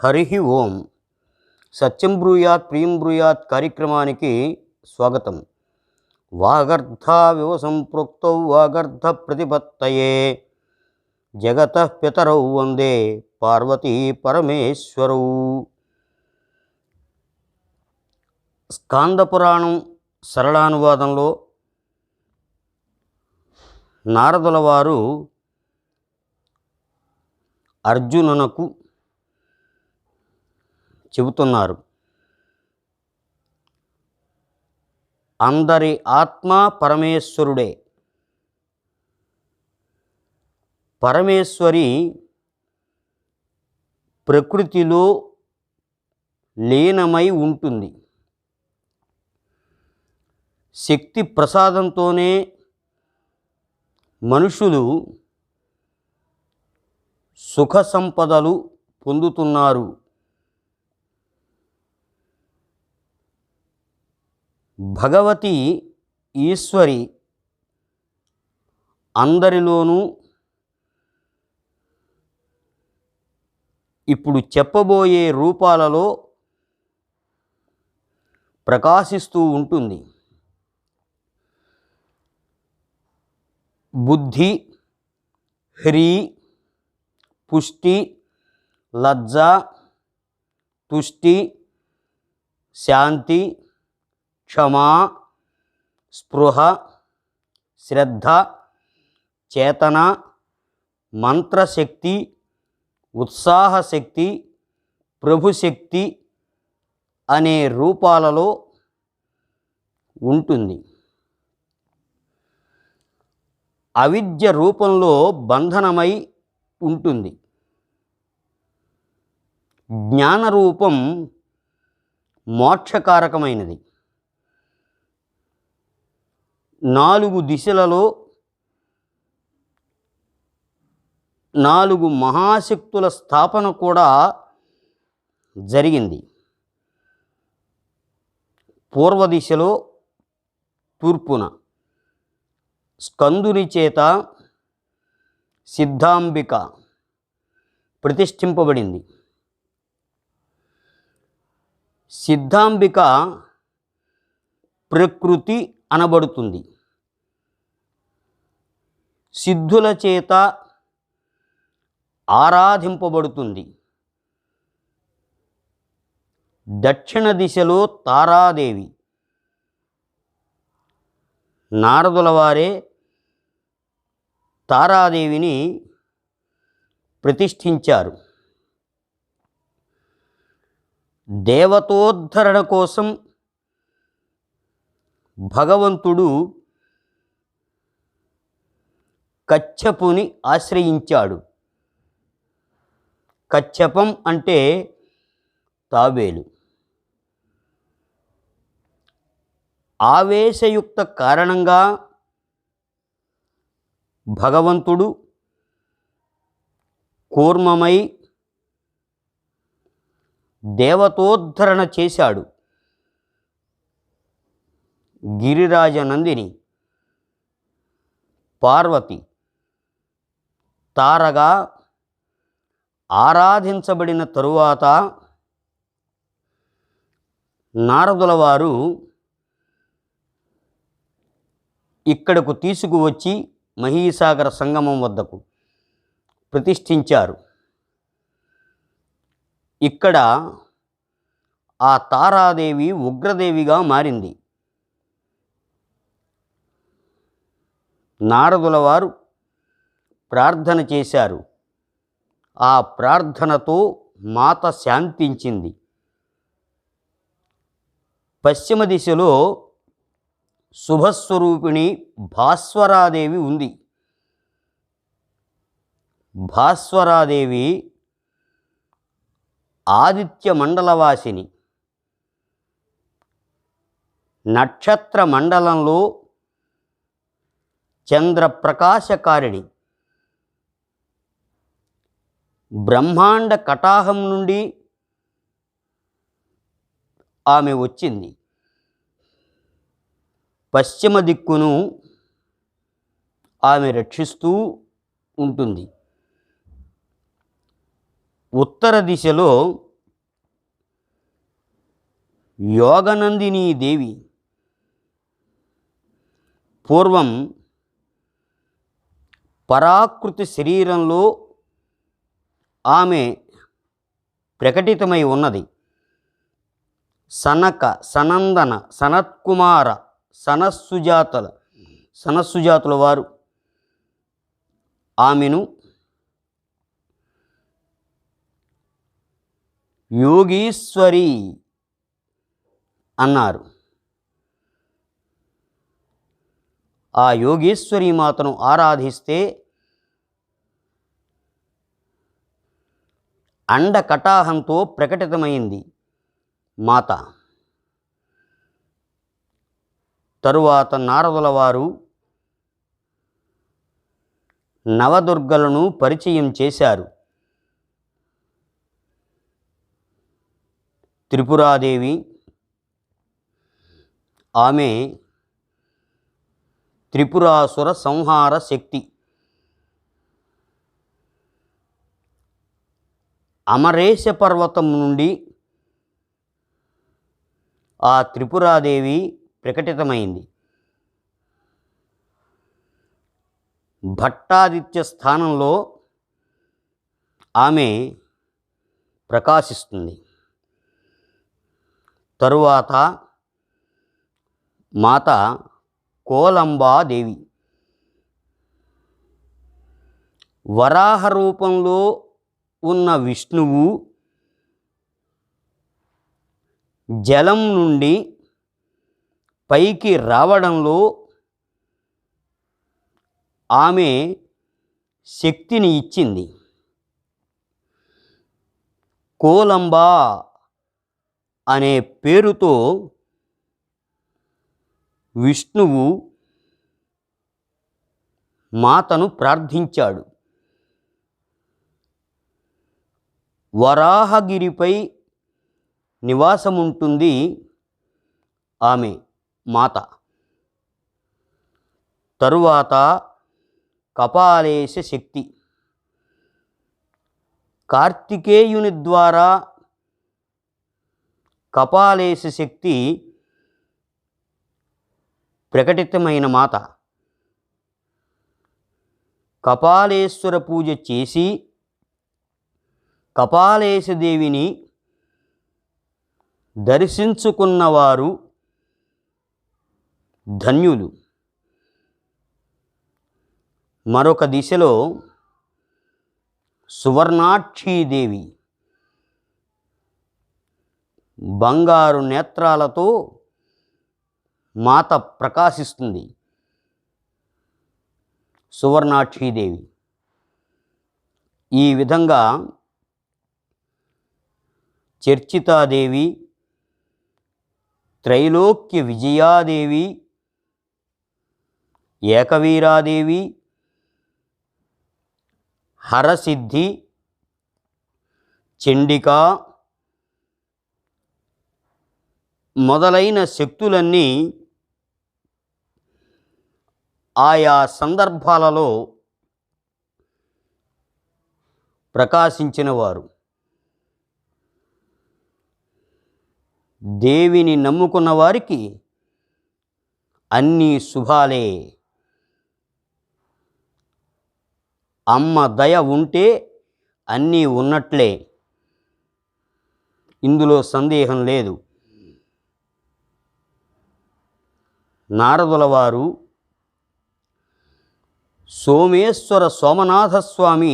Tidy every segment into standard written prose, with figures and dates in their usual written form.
హరి ఓం. సత్యం బ్రూయాత్ ప్రియం బ్రూయాత్ కార్యక్రమానికి స్వాగతం. వాగర్ధావివ సంపృక్తౌ వాగర్ధ ప్రతిపత్తయే జగతః పితరౌ వందే పార్వతీ పరమేశ్వరౌ. స్కాందపురాణం సరళానువాదంలో నారదుల వారు అర్జునునకు చెబుతున్నారు, అందరి ఆత్మ పరమేశ్వరుడే. పరమేశ్వరి ప్రకృతిలో లీనమై ఉంటుంది. శక్తి ప్రసాదంతోనే మనుషులు సుఖ సంపదలు పొందుతున్నారు. భగవతి ఈశ్వరి అందరిలోనూ ఇప్పుడు చెప్పబోయే రూపాలలో ప్రకాశిస్తూ ఉంటుంది. బుద్ధి, హ్రీ, పుష్టి, లజ్జ, తుష్టి, శాంతి, క్షమా, స్పృహ, శ్రద్ధ, చేతన, మంత్రశక్తి, ఉత్సాహశక్తి, ప్రభుశక్తి అనే రూపాలలో ఉంటుంది. అవిద్య రూపంలో బంధనమై ఉంటుంది. జ్ఞానరూపం మోక్షకారకమైనది. 4 దిశలలో 4 మహాశక్తుల స్థాపన కూడా జరిగింది. పూర్వ దిశలో తూర్పున స్కందుని చేత సిద్ధాంబిక ప్రతిష్ఠింపబడింది. సిద్ధాంబిక ప్రకృతి అనబడుతుంది. సిద్ధుల చేత ఆరాధింపబడుతుంది. దక్షిణ దిశలో తారాదేవి. నారదుల వారే తారాదేవిని ప్రతిష్ఠించారు. దేవతోద్ధరణ కోసం భగవంతుడు కచ్చపుని ఆశ్రయించాడు. కచ్చపం అంటే తాబేలు. ఆవేశయుక్త కారణంగా భగవంతుడు కూర్మమై దేవతోద్ధరణ చేశాడు. గిరిరాజనందిని పార్వతి తారగా ఆరాధించబడిన తరువాత నారదుల వారు ఇక్కడకు తీసుకువచ్చి మహీసాగర సంగమం వద్దకు ప్రతిష్ఠించారు. ఇక్కడ ఆ తారాదేవి ఉగ్రదేవిగా మారింది. నారదుల వారు ప్రార్థన చేశారు. ఆ ప్రార్థనతో మాత శాంతించింది. పశ్చిమ దిశలో శుభస్వరూపిణి భాస్వరాదేవి ఉంది. భాస్వరాదేవి ఆదిత్య మండలవాసిని. నక్షత్ర మండలంలో చంద్రప్రకాశకారిణి. బ్రహ్మాండ కటాహం నుండి ఆమె వచ్చింది. పశ్చిమ దిక్కును ఆమె రక్షిస్తూ ఉంటుంది. ఉత్తర దిశలో యోగనందినీ దేవి పూర్వం పరాకృతి శరీరంలో ఆమె ప్రకటితమై ఉన్నది. సనక, సనందన, సనత్కుమార, సనస్సుజాతుల వారు ఆమెను యోగీశ్వరి అన్నారు. ఆ యోగేశ్వరి మాతను ఆరాధిస్తే అండ కటాహంతో ప్రకటితమైంది మాత. తరువాత నారదుల వారు నవదుర్గలను పరిచయం చేశారు. త్రిపురాదేవి, ఆమె త్రిపురాసుర సంహార శక్తి. అమరేశ పర్వతం నుండి ఆ త్రిపురాదేవి ప్రకటితమైంది. భట్టాదిత్య స్థానంలో ఆమె ప్రకాశిస్తుంది. తరువాత మాత కోలంబాదేవి వరాహ రూపంలో ఉన్న విష్ణువు జలం నుండి పైకి రావడంలో ఆమె శక్తిని ఇచ్చింది. కోలంబా అనే పేరుతో విష్ణువు మాతను ప్రార్థించాడు. వరాహగిరిపై నివాసముంటుంది ఆమె మాత. తరువాత కపాలేశ శక్తి, కార్తికేయుని ద్వారా కపాలేశ శక్తి ప్రకటితమైన మాత. కపాలేశ్వర పూజ చేసి కపాలేశదేవిని దర్శించుకున్నవారు ధన్యులు. మరొక దిశలో సువర్ణాక్షీదేవి బంగారు నేత్రాలతో మాత ప్రకాశిస్తుంది. సువర్ణాక్షీదేవి ఈ విధంగా చర్చితాదేవి, త్రైలోక్య విజయాదేవి, ఏకవీరాదేవి, హరసిద్ధి, చండిక మొదలైన శక్తులన్నీ ఆయా సందర్భాలలో ప్రకాశించినవారు. దేవిని నమ్ముకున్న వారికి అన్నీ శుభాలే. అమ్మ దయ ఉంటే అన్నీ ఉన్నట్లే, ఇందులో సందేహం లేదు. నారదుల వారు సోమేశ్వర సోమనాథస్వామి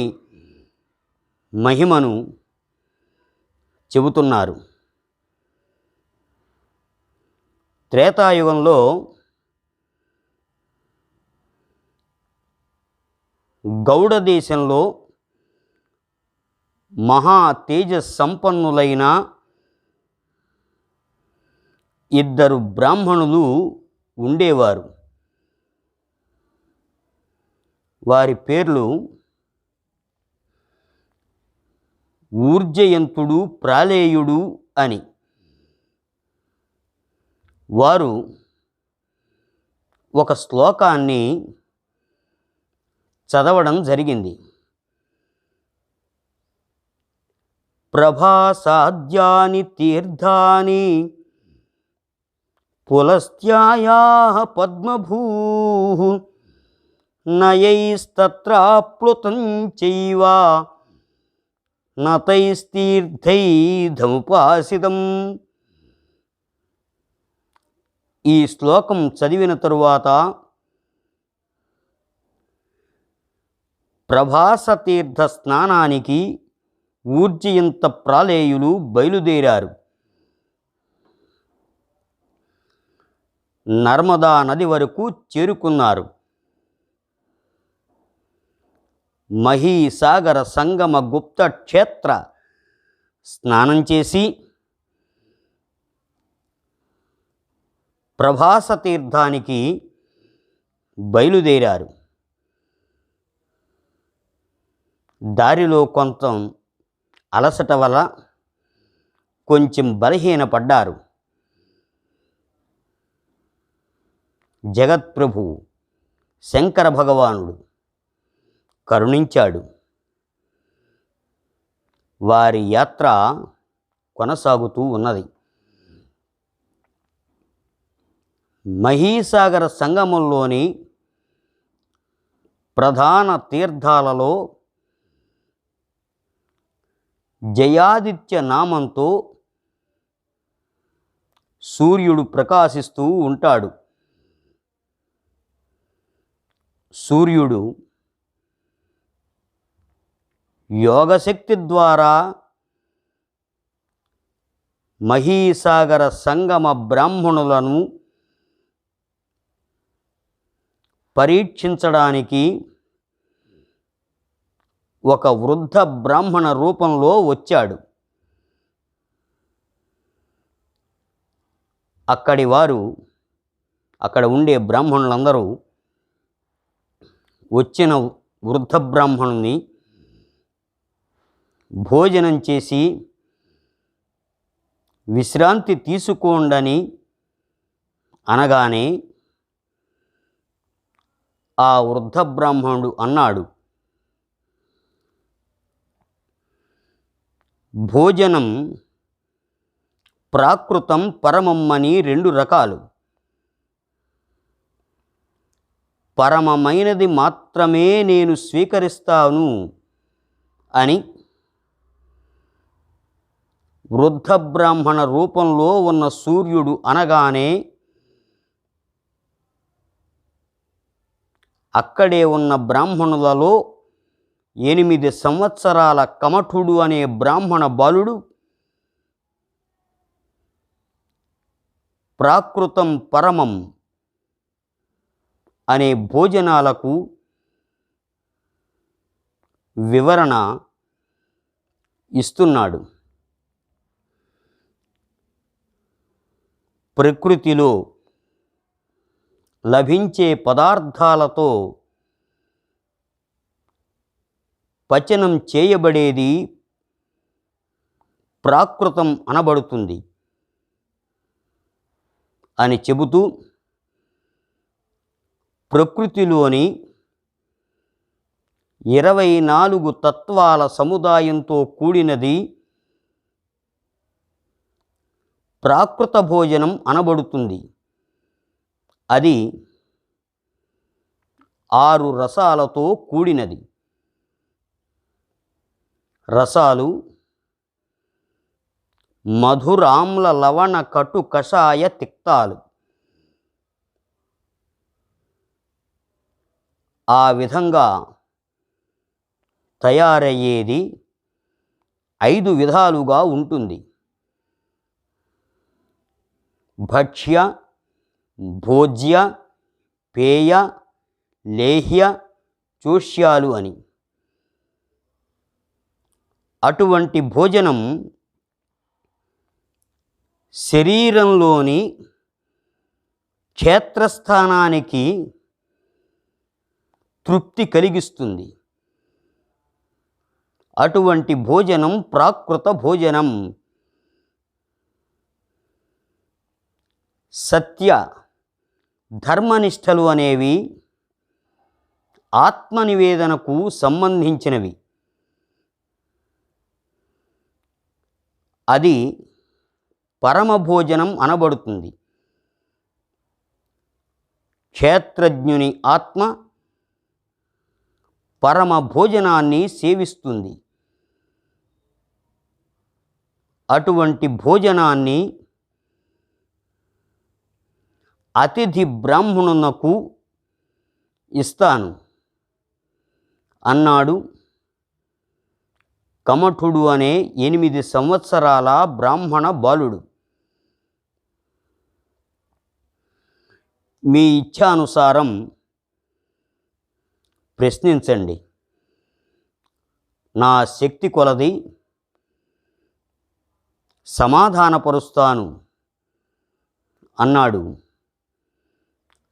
మహిమను చెబుతున్నారు. త్రేతాయుగంలో గౌడ దేశంలో మహా తేజ సంపన్నులైన ఇద్దరు బ్రాహ్మణులు ఉండేవారు. వారి పేర్లు ఊర్జయంతుడు, ప్రాళేయుడు అని. వారు ఒక శ్లోకాన్ని చదవడం జరిగింది. ప్రభాసాద్యాని తీర్థాని పులస్త్యాయాః పద్మభూః నయైస్తత్రాప్లుతం చైవ నతైస్తీర్థైధముపాసితం. ఈ శ్లోకం చదివిన తరువాత ప్రభాసతీర్థ స్నానానికి ఊర్జయంత ప్రాళేయులు బయలుదేరారు. నర్మదా నది వరకు చేరుకున్నారు. మహీసాగర సంగమ గుప్త క్షేత్ర స్నానం చేసి ప్రభాస తీర్థానికి బయలుదేరారు. దారిలో కొంత అలసట వల్ల కొంచెం బలహీనపడ్డారు. జగత్ప్రభువు శంకర భగవానుడు కరుణించాడు. వారి యాత్ర కొనసాగుతూ ఉన్నది. మహీసాగర సంగమంలోని ప్రధాన తీర్థాలలో జయాదిత్య నామంతో సూర్యుడు ప్రకాశిస్తూ ఉంటాడు. సూర్యుడు యోగశక్తి ద్వారా మహీసాగర సంగమ బ్రాహ్మణులను పరీక్షించడానికి ఒక వృద్ధ బ్రాహ్మణ రూపంలో వచ్చాడు. అక్కడ ఉండే బ్రాహ్మణులందరూ వచ్చిన వృద్ధ బ్రాహ్మణుని భోజనం చేసి విశ్రాంతి తీసుకోండని అనగానే ఆ వృద్ధ బ్రాహ్మణుడు అన్నాడు, భోజనం ప్రాకృతం పరమం అని రెండు రకాలు. పరమమైనది మాత్రమే నేను స్వీకరిస్తాను అని వృద్ధ బ్రాహ్మణ రూపంలో ఉన్న సూర్యుడు అనగానే అక్కడే ఉన్న బ్రాహ్మణులలో 8 సంవత్సరాల కమఠుడు అనే బ్రాహ్మణ బాలుడు ప్రాకృతం పరమం అనే భోజనాలకు వివరణ ఇస్తున్నాడు. ప్రకృతిలో లభించే పదార్థాలతో పచనం చేయబడేది ప్రాకృతం అనబడుతుంది అని చెబుతూ, ప్రకృతిలోని 24 తత్వాల సముదాయంతో కూడినది ప్రాకృత భోజనం అనబడుతుంది. అది 6 రసాలతో కూడినది. రసాలు మధురామ్ల లవణ కటు కషాయ తిక్తాలు. ఆ విధంగా తయారయ్యేది 5 విధాలుగా ఉంటుంది. భక్ష్య, భోజ్య, పేయ, లేహ్య, చూష్యాలు అని. అటువంటి భోజనం శరీరంలోని క్షేత్రస్థానానికి తృప్తి కలిగిస్తుంది. అటువంటి భోజనం ప్రాకృత భోజనం. సత్య ధర్మనిష్టలు అనేవి ఆత్మనివేదనకు సంబంధించినవి. అది పరమభోజనం అనబడుతుంది. క్షేత్రజ్ఞుని ఆత్మ పరమ భోజనాన్ని సేవిస్తుంది. అటువంటి భోజనాన్ని అతిథి బ్రాహ్మణునకు ఇస్తాను అన్నాడు కమఠుడు అనే 8 సంవత్సరాల బ్రాహ్మణ బాలుడు. మీ ఇచ్ఛానుసారం ప్రశ్నించండి, నా శక్తి కొలది సమాధానపరుస్తాను అన్నాడు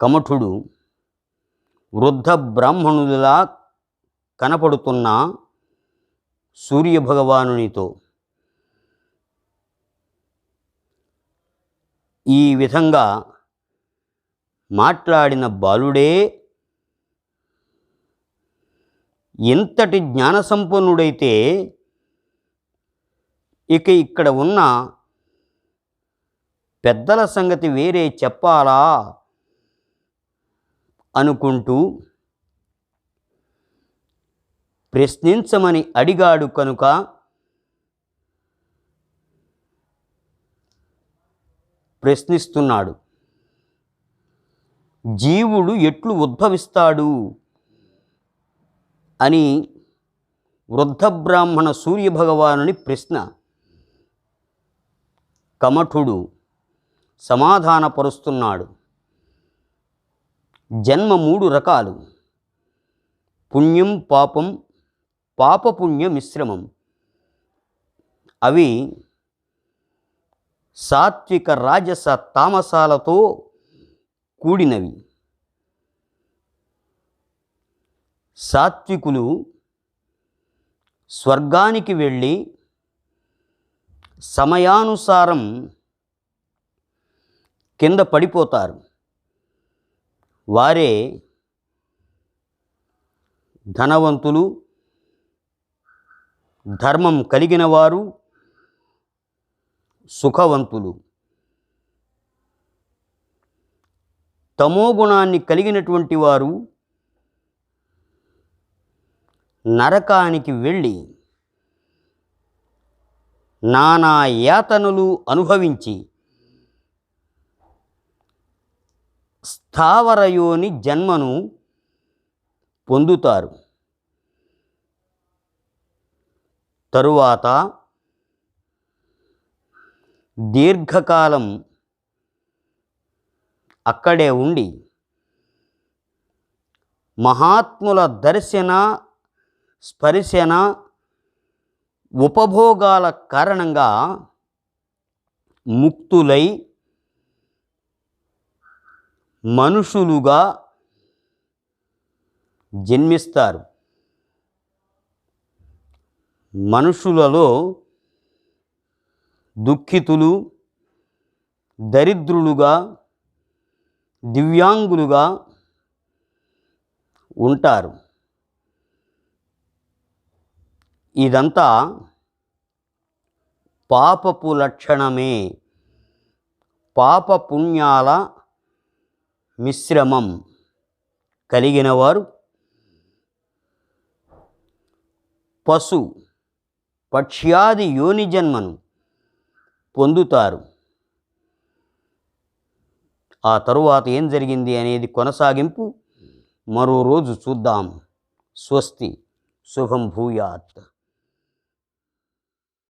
కమఠుడు వృద్ధ బ్రాహ్మణుడిలా కనపడుతున్న సూర్యభగవానునితో. ఈ విధంగా మాట్లాడిన బాలుడే ఎంతటి జ్ఞానసంపన్నుడైతే ఇక ఇక్కడ ఉన్న పెద్దల సంగతి వేరే చెప్పాలా అనుకుంటూ ప్రశ్నించమని అడిగాడు కనుక ప్రశ్నిస్తున్నాడు. జీవుడు ఎట్లు ఉద్భవిస్తాడు అని వృద్ధ బ్రాహ్మణ సూర్యభగవానుని ప్రశ్న. కమఠుడు సమాధానపరుస్తున్నాడు. జన్మ 3 రకాలు: పుణ్యం, పాపం, పాపపుణ్య మిశ్రమం. అవి సాత్విక, రాజస, తామసాలతో కూడినవి. సాత్వికులు స్వర్గానికి వెళ్ళి సమయానుసారం కింద పడిపోతారు. వారే ధనవంతులు, ధర్మం కలిగిన వారు, సుఖవంతులు. తమోగుణాన్ని కలిగినటువంటి వారు నరకానికి వెళ్ళి నానా యాతనలు అనుభవించి స్థావరయోని జన్మను పొందుతారు. తరువాత దీర్ఘకాలం అక్కడే ఉండి మహాత్ముల దర్శన, స్పర్శన, ఉపభోగాల కారణంగా ముక్తులై మనుషులుగా జన్మిస్తారు. మనుషులలో దుఃఖితులు, దరిద్రులుగా, దివ్యాంగులుగా ఉంటారు. ఇదంతా పాపపు లక్షణమే. పాపపుణ్యాల మిశ్రమం కలిగిన వారు పశు, పక్ష్యాది యోని జన్మను పొందుతారు. ఆ తరువాత ఏం జరిగింది అనేది కొనసాగింపు మరో రోజు చూద్దాం. స్వస్తి. శుభం భూయాత్.